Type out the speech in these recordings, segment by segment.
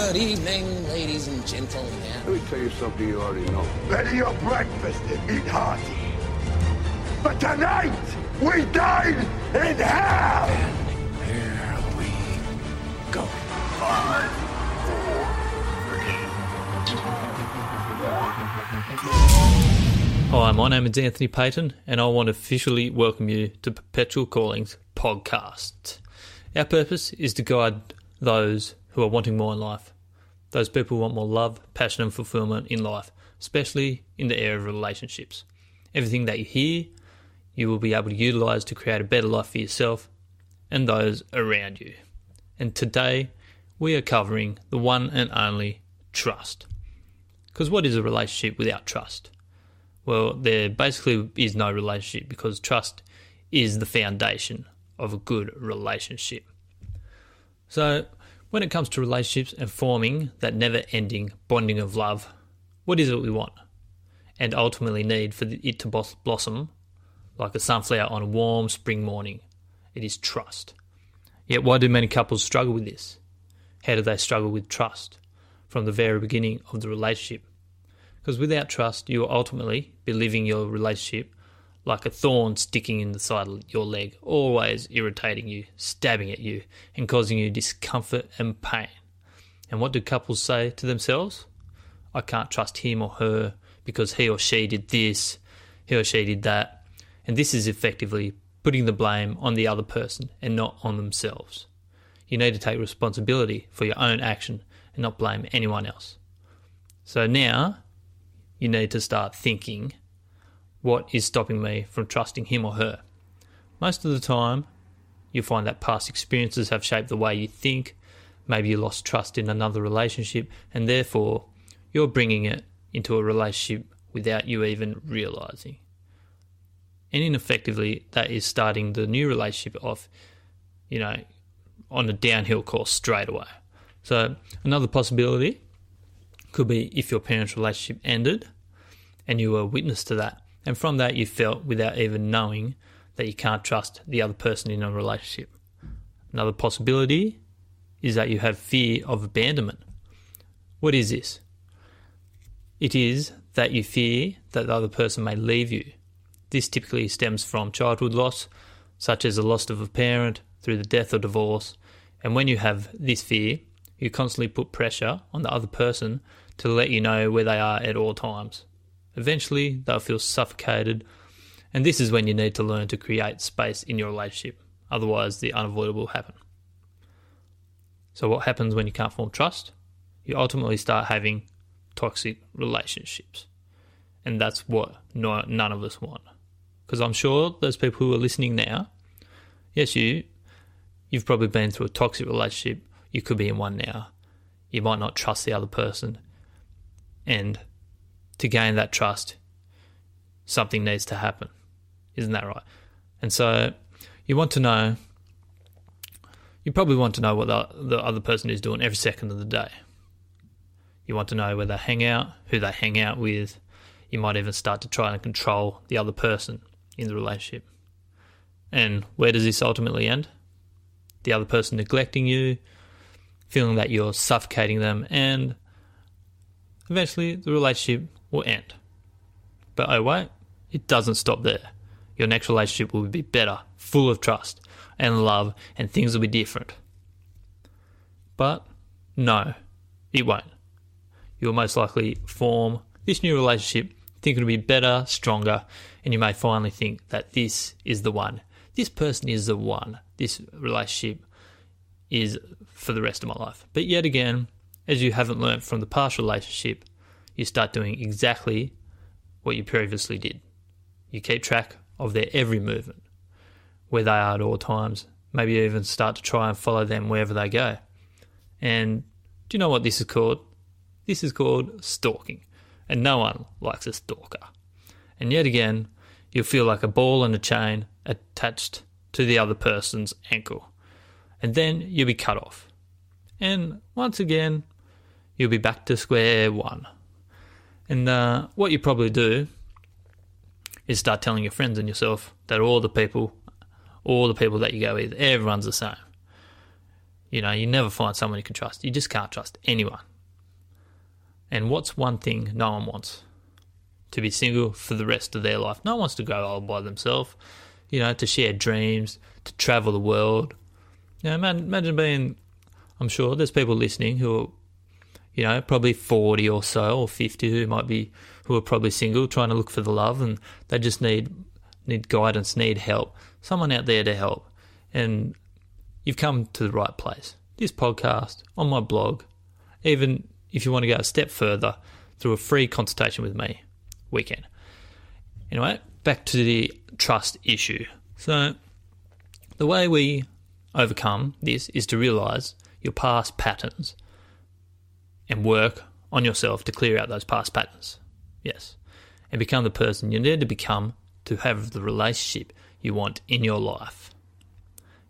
Good evening, ladies and gentlemen. Let me tell you something you already know. Ready your breakfast and eat hearty. But tonight, we dine in hell! And here we go. 5, 4, 3, 2, 1. Hi, my name is Anthony Payton, and I want to officially welcome you to Perpetual Callings podcast. Our purpose is to guide those who are wanting more in life. Those people who want more love, passion and fulfillment in life, especially in the area of relationships. Everything that you hear, you will be able to utilise to create a better life for yourself and those around you. And today, we are covering the one and only trust. Because what is a relationship without trust? Well, there basically is no relationship because trust is the foundation of a good relationship. So, when it comes to relationships and forming that never-ending bonding of love, what is it we want and ultimately need for it to blossom like a sunflower on a warm spring morning? It is trust. Yet why do many couples struggle with this? How do they struggle with trust from the very beginning of the relationship? Because without trust, you will ultimately be living your relationship like a thorn sticking in the side of your leg, always irritating you, stabbing at you, and causing you discomfort and pain. And what do couples say to themselves? I can't trust him or her because he or she did this, he or she did that. And this is effectively putting the blame on the other person and not on themselves. You need to take responsibility for your own action and not blame anyone else. So now, you need to start thinking, what is stopping me from trusting him or her? Most of the time, you'll find that past experiences have shaped the way you think. Maybe you lost trust in another relationship, and therefore, you're bringing it into a relationship without you even realising. And ineffectively, that is starting the new relationship off, on a downhill course straight away. So, another possibility could be if your parents' relationship ended and you were witness to that. And from that, you felt, without even knowing, that you can't trust the other person in a relationship. Another possibility is that you have fear of abandonment. What is this? It is that you fear that the other person may leave you. This typically stems from childhood loss, such as the loss of a parent, through the death or divorce. And when you have this fear, you constantly put pressure on the other person to let you know where they are at all times. Eventually, they'll feel suffocated, and this is when you need to learn to create space in your relationship. Otherwise, the unavoidable will happen. So what happens when you can't form trust? You ultimately start having toxic relationships. And that's what none of us want. Because I'm sure those people who are listening now, yes, you've probably been through a toxic relationship. You could be in one now. You might not trust the other person. And to gain that trust, something needs to happen. Isn't that right? And so you probably want to know what the other person is doing every second of the day. You want to know where they hang out, who they hang out with. You might even start to try and control the other person in the relationship. And where does this ultimately end? The other person neglecting you, feeling that you're suffocating them, and eventually the relationship will end. But oh wait, it doesn't stop there. Your next relationship will be better, full of trust and love, and things will be different. But no, it won't. You'll most likely form this new relationship thinking it'll be better, stronger, and you may finally think that this is the one. This person is the one. This relationship is for the rest of my life. But yet again, as you haven't learnt from the past relationship, you start doing exactly what you previously did. You keep track of their every movement, where they are at all times. Maybe you even start to try and follow them wherever they go. And do you know what this is called? This is called stalking. And no one likes a stalker. And yet again, you'll feel like a ball and a chain attached to the other person's ankle. And then you'll be cut off. And once again, you'll be back to square one. And what you probably do is start telling your friends and yourself that all the people that you go with, everyone's the same. You know, you never find someone you can trust. You just can't trust anyone. And what's one thing no one wants? To be single for the rest of their life. No one wants to go all by themselves, you know, to share dreams, to travel the world. You know, imagine being, I'm sure there's people listening who are, you know, probably 40 or so, or 50 who are probably single, trying to look for the love, and they just need guidance, need help. Someone out there to help. And you've come to the right place. This podcast, on my blog, even if you want to go a step further, through a free consultation with me, we can. Anyway, back to the trust issue. So the way we overcome this is to realise your past patterns and work on yourself to clear out those past patterns. Yes. And become the person you need to become to have the relationship you want in your life.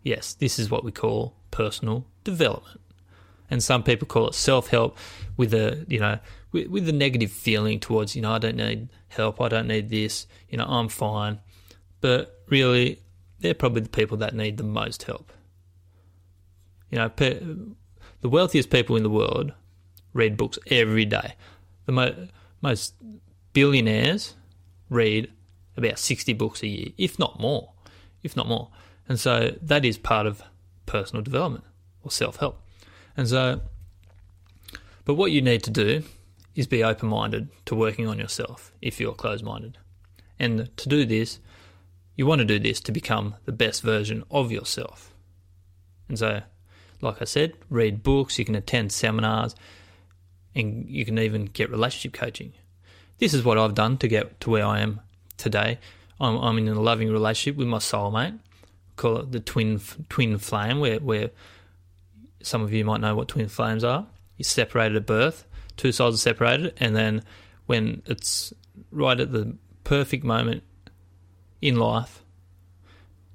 Yes, this is what we call personal development. And some people call it self-help with with a negative feeling towards, I don't need help, I don't need this, I'm fine. But really, they're probably the people that need the most help. The wealthiest people in the world read books every day. The most billionaires read about 60 books a year, if not more. And so that is part of personal development or self-help. And so, but what you need to do is be open-minded to working on yourself if you're closed-minded. And to do this, you want to do this to become the best version of yourself. And so, like I said, read books, you can attend seminars, and you can even get relationship coaching. This is what I've done to get to where I am today. I'm in a loving relationship with my soulmate. Call it the twin flame, where some of you might know what twin flames are. You're separated at birth, two souls are separated, and then when it's right at the perfect moment in life,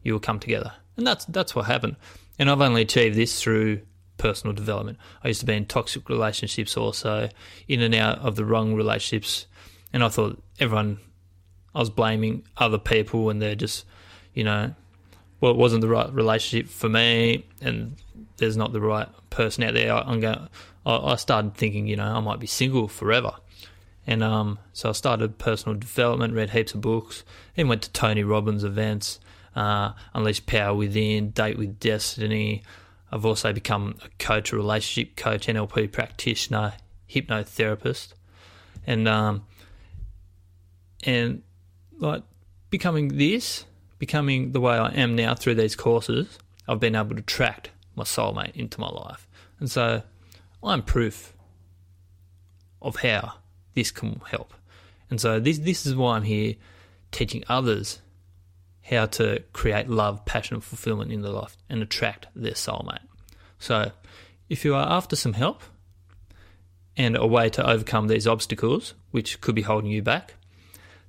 you will come together. And that's what happened. And I've only achieved this through personal development. I used to be in toxic relationships also, in and out of the wrong relationships, and I thought I was blaming other people, and they're just, it wasn't the right relationship for me, and there's not the right person out there. I started thinking, I might be single forever. And so I started personal development, read heaps of books, even went to Tony Robbins events, Unleash Power Within, Date with Destiny. I've also become a coach, a relationship coach, NLP practitioner, hypnotherapist. And like becoming the way I am now through these courses, I've been able to attract my soulmate into my life. And so I'm proof of how this can help. And so this is why I'm here, teaching others how to create love, passion, and fulfillment in their life and attract their soulmate. So if you are after some help and a way to overcome these obstacles, which could be holding you back,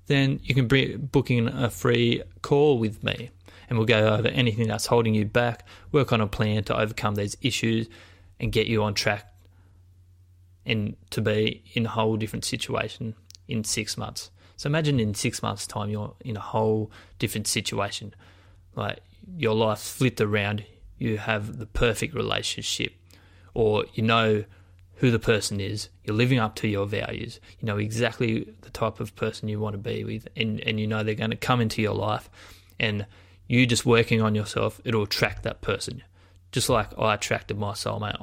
then you can book in a free call with me, and we'll go over anything that's holding you back, work on a plan to overcome these issues and get you on track and to be in a whole different situation in 6 months. So imagine in 6 months' time you're in a whole different situation. Like your life's flipped around, you have the perfect relationship, or you know who the person is, you're living up to your values, you know exactly the type of person you want to be with, and you know they're going to come into your life, and you just working on yourself, it'll attract that person. Just like I attracted my soulmate.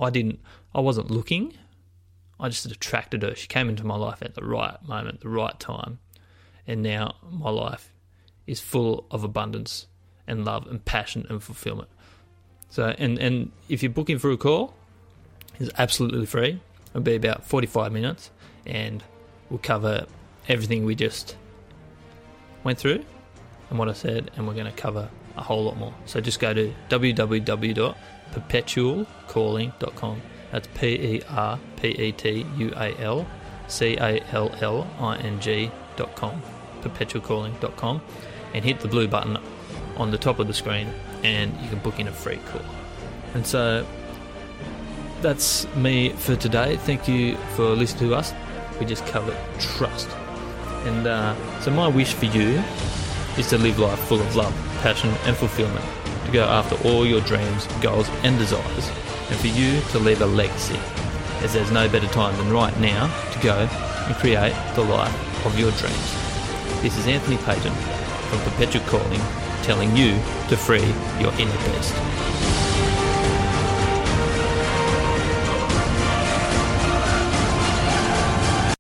I wasn't looking, I just attracted her. She came into my life at the right moment, the right time, and now my life is full of abundance and love and passion and fulfillment. So, and if you're booking for a call, it's absolutely free. It'll be about 45 minutes, and we'll cover everything we just went through and what I said, and we're going to cover a whole lot more. So just go to www.perpetualcalling.com. That's perpetualcalling.com, perpetualcalling.com, and hit the blue button on the top of the screen, and you can book in a free call. And so that's me for today. Thank you for listening to us. We just covered trust. And so my wish for you is to live life full of love, passion and fulfillment, to go after all your dreams, goals and desires, and for you to leave a legacy, as there's no better time than right now to go and create the life of your dreams. This is Anthony Payton from Perpetual Calling, telling you to free your inner beast.